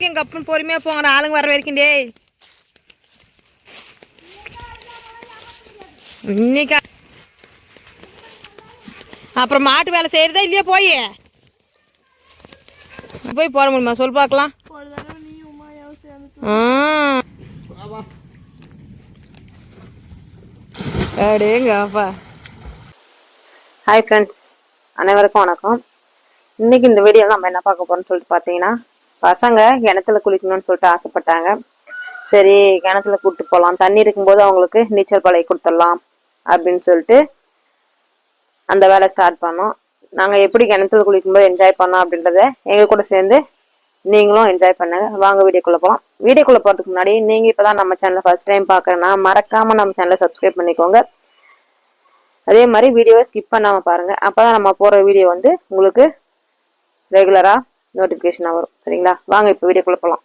எங்க அப்பன் பொறுமையா போங்கடா, ஆளுங்க வர வரைக்கும். டேய் இன்னைக்கு அப்புறம் மாட்டு வேலை செய்யறதா இல்லையா? போய் போய் போட முடியுமா சொல் பார்க்கலாம். அப்படியேங்கப்பா. ஹாய் ஃப்ரெண்ட்ஸ், அனைவருக்கும் வணக்கம். இன்னைக்கு இந்த வீடியோவில் நம்ம என்ன பார்க்க போறோம்னு சொல்லிட்டு பார்த்தீங்கன்னா, பசங்க கிணத்துல குளிக்கணும்னு சொல்லிட்டு ஆசைப்பட்டாங்க. சரி, கிணத்துல கூப்பிட்டு போகலாம், தண்ணி இருக்கும்போது அவங்களுக்கு நீச்சல் பழகி கொடுத்துடலாம் அப்படின்னு சொல்லிட்டு அந்த வேலை ஸ்டார்ட் பண்ணோம். நாங்கள் எப்படி கிணத்துல குளிக்கும்போது என்ஜாய் பண்ணோம் அப்படின்றத எங்கள் கூட சேர்ந்து நீங்களும் என்ஜாய் பண்ணுங்க. வாங்க வீடியோக்குள்ளே போகலாம். வீடியோக்குள்ளே போகிறதுக்கு முன்னாடி நீங்கள் இப்போ தான் நம்ம சேனலை ஃபர்ஸ்ட் டைம் பார்க்குறேன்னா மறக்காமல் நம்ம சேனலை சப்ஸ்கிரைப் பண்ணிக்கோங்க. அதே மாதிரி வீடியோவை ஸ்கிப் பண்ணாமல் பாருங்கள். அப்போ தான் நம்ம போகிற வீடியோ வந்து உங்களுக்கு ரெகுலராக நோட்டிஃபிகேஷனாக வரும். சரிங்களா? வாங்க இப்போ வீடியோக்குள்ளே போகலாம்.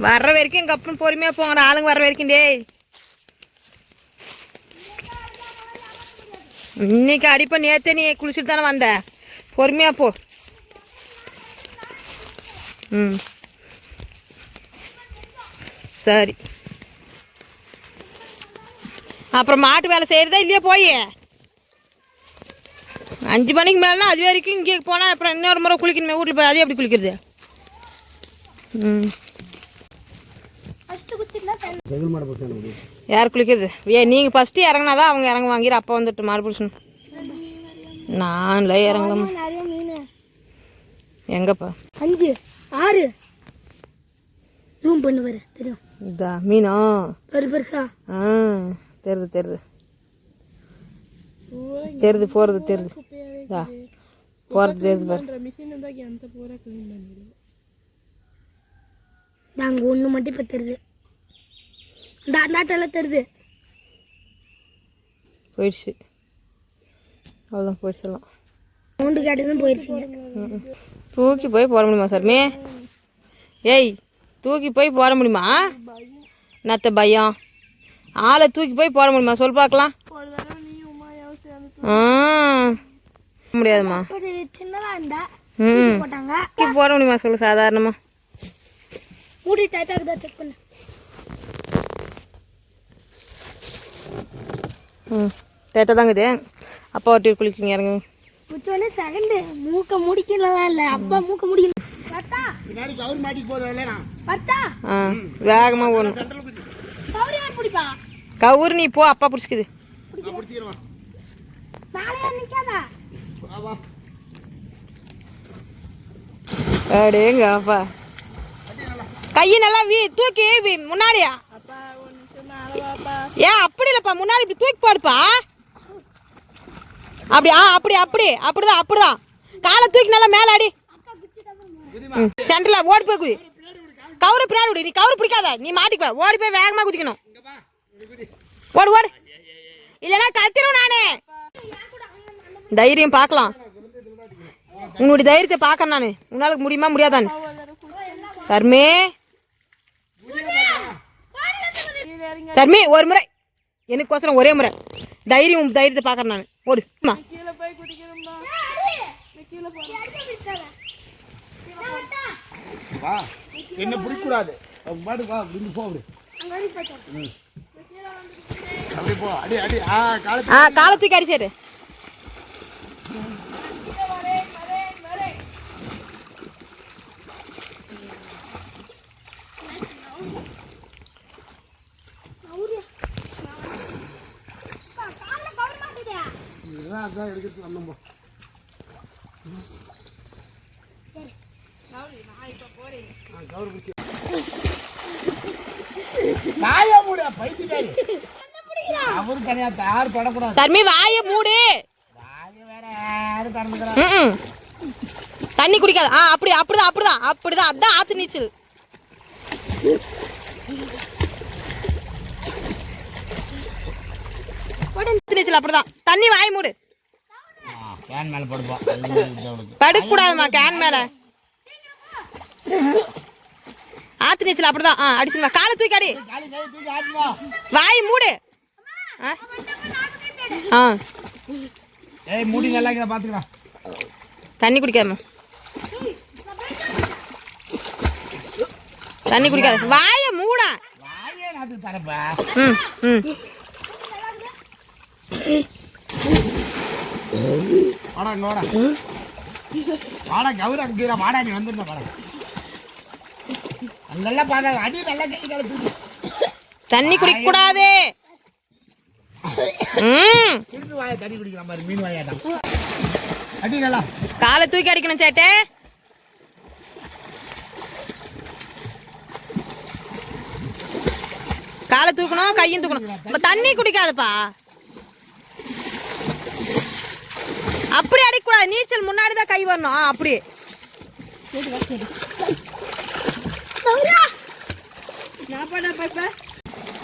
வர்ற வரைக்கும் எங்கள் அப்பன் பொறுமையாக போங்கடா, ஆளுங்க வர்ற வரைக்கும். டேய் இன்னைக்கு அடிப்ப, நேற்று நீ குளிச்சுட்டு தானே வந்த, பொறுமையாக போ. சரி, அப்புறம் மாட்டு வேலை செய்யறதா இல்லையா? போய் 5 மணிக்கு மேலேனா அது வரைக்கும் இங்கே போனால் அப்புறம் இன்னொரு முறை குளிக்கணுமே வீட்டில் போய். அதே எப்படி குளிக்கிறது? யார் குளிக்கிறது? நீங்கள் ஃபஸ்ட்டு இறங்கினாதான் அவங்க இறங்க வாங்கிற. அப்போ வந்துட்டு மாறுபிடிச்சணும். நான்ல இறங்கலாம். எங்கப்பா 5 6 ஜூம் பண்ணுவாரு தெரியும். இதா மீனா பெருசா? தெரியுது தெரியுது போகிறது தெரியுது. இதா போகிறது தெரியுது பாரு. நாங்கள் ஒன்று மட்டும் இப்போ தெரியுது. அந்த ஆட்டெல்லாம் தெரியுது. போயிடுச்சு, அவ்வளோதான் போயிடுச்சுலாம். சவுண்டு கேட்டதும் போயிடுச்சுங்க. தூக்கி போய் போட முடியுமா சார்மே? ஏய், தூக்கி போய் போட முடியுமா? நத்த பயம். ஆளை தூக்கி போய் போட முடியுமா சொல் பார்க்கலாம். முடியாதுமா. சின்னதாக இருந்தா போட்டாங்க. போட முடியுமா சொல்லு சாதாரணமா? மூடி டைட்டாக இருக்குதா செக் பண்ணு. டைட்டாக தாங்குது. அப்பா ஒட்டி குளிக்குங்க, இறங்க. முச்சோடனே செகண்டு மூக்க முடிக்கலாம் இல்லை. அப்பா மூக்க முடிக்கல. வேகமாக ஓடணும். கவுரு நீ போ, அப்பா பிடிச்சிக்குது. அப்படியேங்க அப்பா. கையை நல்லா தூக்கி முன்னாடியா? ஏன் அப்படி இல்லப்பா, முன்னாடி இப்படி தூக்கி போடுப்பா. அப்படி அப்படிதான். காலை தூக்கி நல்லா மேல அடி. சென்டர்ல ஓடி போய் குதி. கவுரு பின்னாடி விடு. நீ கவுரு பிடிக்காத, நீ மாட்டிக்குவ. ஓடி போய் வேகமா குதிக்கணும். ஓடு. இல்லைன்னா கத்திரும் நானே. தைரியம் பார்க்கலாம். உன்னுடைய தைரியத்தை பார்க்கறேன் நானு. உன்னால முடியுமா முடியாதான்னு. சர்மே ஒரு முறை எனக்கோசரம், ஒரே முறை தைரியத்தை பார்க்கறேன் நான். ஓடு. என்ன பிடிக்கூடாது. காலை தூக்கி அடி சேரு. தர்மி வாய மூடு. தண்ணி குடிக்காத. அப்படிதான் அதான் ஆத்து நீச்சல். நீச்சல் அப்படிதான். தண்ணி வாய மூடு. படுக்க கூடாதுமா கேன் மேல. ஆத்து நீச்சல் அப்படிதான். அடிச்சுமா. காலை தூக்கி அடி. வாய் மூடு. மூடி நல்லா பாத்துக்கலாம். தண்ணி குடிக்காம தண்ணி குடிக்காத வாய மூடா. அது தரப்பா. ம் ம் வாடா இங்க வாடா. வாடா கௌரவ அங்கீரா வாடா நீ வந்துருந்த வாடா. அங்கெல்லாம் பாரு அடி நல்லா கை கால தூக்கி. தண்ணி குடிக்க கூடாது. ம் திருப்பி வாயை தண்ணி குடிக்கிற மாதிரி மீன் வாயாதான். அடி நல்லா. காலை தூக்கி அடிக்கணும் சேட்டே. காலை தூக்கணும் கையும் தூக்கணும். தண்ணி குடிக்காதப்பா. அப்படி அடிக்கூடாது. நீச்சல் முன்னாடிதான் கை வரணும். அப்படி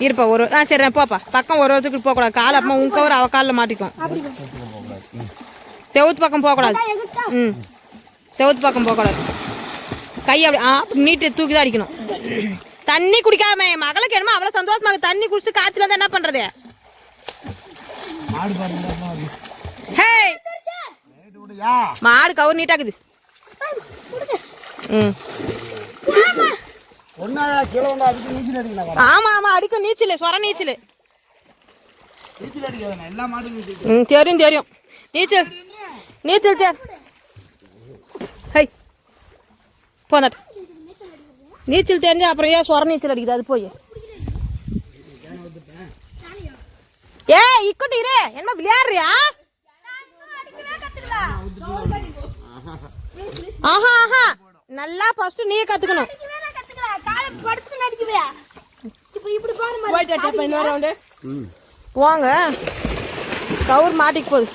இருப்பா ஒரு சரி போப்பா. பக்கம் ஒரு ஒருத்துக்கு போகக்கூடாது. காலை அப்பமா உன் கவர் அவ காலில் மாட்டிக்கும். செவுத்து பக்கம் போகக்கூடாது. ம் செவுத்து பக்கம் போகக்கூடாது. கை அப்படி அப்படி நீட்டு தூக்கி தான் அடிக்கணும். தண்ணி குடிக்காம என் மகளுக்கு என்னமோ அவ்வளோ சந்தோஷமாக தண்ணி குடிச்சு காய்ச்சல் வந்து என்ன பண்றது? மாடு கவர் நீட்டாக்குது. ம் ஆமா ஆமா அடிக்கும். நீச்சல் சொர நீச்சல். தெரியும் தெரியும். நீச்சல் நீச்சல் சார். ஹை போனாட்டு நீச்சல் தெரிஞ்சு அப்புறம் ஏன் சொர நீச்சல் அடிக்குது? அது போய் ஏ இக்கட்டு இரு. என்ன விளையாடுறியா? ஆஹா ஆஹா நல்லா ஃபர்ஸ்ட் நீ கத்துக்கணும். போங்க கவுர் மாட்டிக்கு போகுது.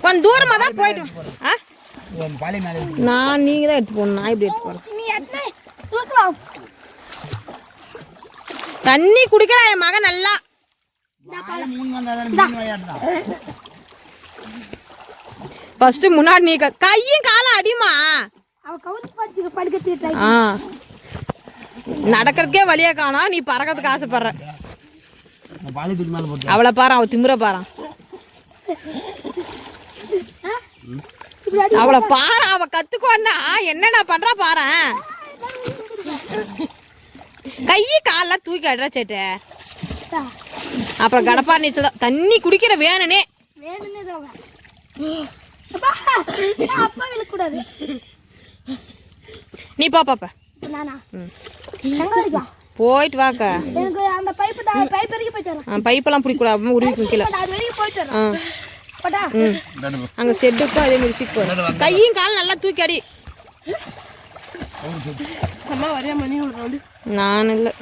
கொஞ்சம் தூரமா தான் போயிட்டு நான் நீங்க தான் எடுத்து போகணும். நான் இப்படி எடுத்து போறேன். தண்ணி குடிக்கிற என் மகன் நல்லா. ஃபர்ஸ்ட் முன்னாடி நீ கையும் காலம் அடிமா. நடக்கிறதுக்கே வழியா காணோம். நீ பறக்கிறதுக்கு ஆசைப்படுற. அவளை பாரு. அவ திமிர பாரு. அவளை பாரு. அவ கத்துக்கோன்னா என்னென்ன பண்றா பாரு. கை காலெல்லாம் தூக்கி அட்றா சேட்டு. அப்புறம் கடப்பார் நீச்சல் தான். தண்ணி குடிக்கிற வேணுனே நீ போ பாப்பா. போயிட்டு வாக்க. பைப்பெல்லாம் பிடிக்கூடாது. உருவிக்கும் கீழே. அங்க செட்டுக்கும் அதே மாதிரி சிக்கு. கையும் காலம் நல்லா தூக்கி அடி. நான் இல்லை.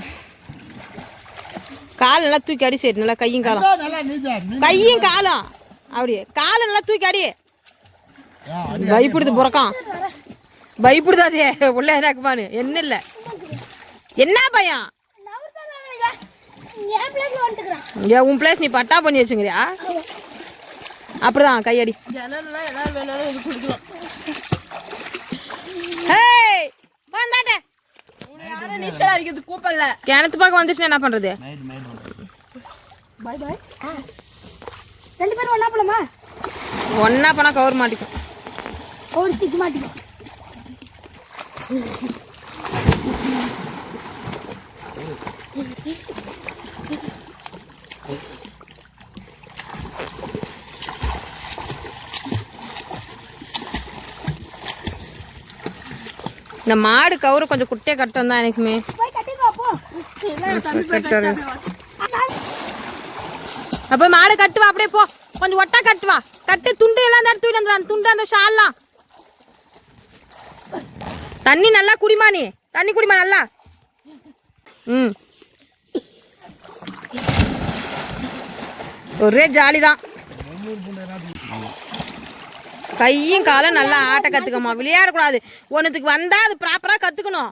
கால் நல்லா தூக்கி அடி. சரி நல்லா கையும் காலம். கையும் காலம் அப்படியே காலை நல்லா தூக்கி அடி. பயப்படுது புறக்கம். பயப்படுது. அதே உள்ள எனக்குமானு என்ன இல்லை. என்ன பயம்? ஏன் உன் பிளேஸ் நீ பட்டா பண்ணி வச்சுங்கிறியா? அப்படிதான் கையடி. கிணத்து பக்கம் வந்துச்சுன்னா என்ன பண்றது? ஒன்னா போனா கவர் மாட்டிக்கும். இந்த மாடு கவுரு கொஞ்சம் குட்டியா கட்டம் தான் எனக்குமே. அப்ப மாடு கட்டுவா. அப்படியே போ. கொஞ்சம் ஒட்டா கட்டுவா. கட்டு துண்டு எல்லாம் தான் தூக்கிட்டு வந்துடும். அந்த துண்டு அந்த ஷால்லாம். தண்ணி நல்லா குடிமா. நீ தண்ணி குடிமா நல்லா. ம் ஒரே ஜாலி தான். கையும் காலம் நல்லா ஆட்ட கத்துக்கமா. விளையாடக்கூடாது. ஒன்னுத்துக்கு வந்தா அது ப்ராப்பரா கத்துக்கணும்.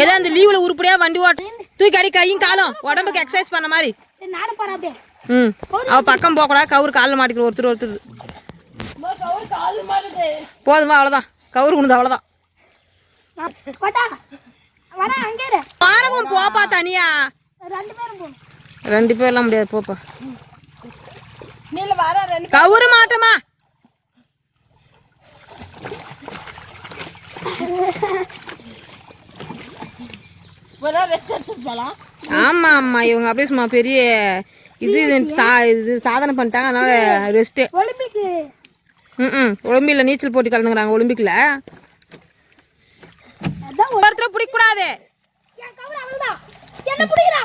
ஏதோ அந்த லீவ்ல உருப்படியா வண்டி ஓட்ட தூக்கி அடி. கையும் காலம் உடம்புக்கு எக்ஸசைஸ் பண்ண மாதிரி. ம் அவ பக்கம் போக கூடாது. கவுரு காலில் மாட்டிக்கிற ஒருத்தர் ஒருத்தர். போதுமா? அவ்வளோதான். கவுரு உணுது. அவ்வளோதான். பாரவும் போப்பா தனியா. 2 பேர்லாம் முடியாது போப்பா. நீல வர 2 கவுரு மாட்டமா. வர 2 போலாம். ஆமா ஆமா இவங்க அப்படியே சும்மா பெரிய இது சாதனை பண்ணிட்டாங்க. அதனால ரெஸ்ட். ஒலிம்பிக் ஒலிம்பிக்ல நீச்சல் போட்டி கலந்துக்கிறாங்க. ஒலிம்பிக்ல அதான் ஒருத்தர பிடிக்க கூடாது. என் கவர் அவள்தான் என்ன புடிக்குறா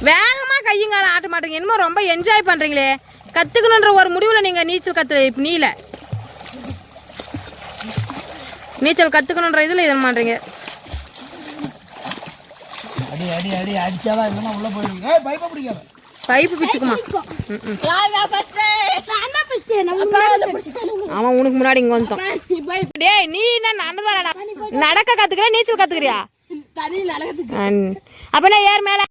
வேகமா கையுங்கால ஆட்ட மாட்டீங்க. என்னமோ ரொம்ப என்ஜாய் பண்றீங்களே. கத்துக்கணுன்ற ஒரு முடிவுல நீங்க நீச்சல் நீச்சல் கத்துக்கணுன்ற இதுல இதை பண்றீங்க. அடி அடி அடி அடிச்சாதான் இல்லைன்னா உள்ள போயிடுவீங்க. ஏய் பைப்பை பிடிக்காத. பைப்பு பிச்சுக்குமா. அவன் உனக்கு முன்னாடி இங்க வந்துட்டான். டேய் நீ என்ன நடக்க கத்துக்கிற நீச்சல் கத்துக்கிறியா? அப்ப நான் ஏர் மேல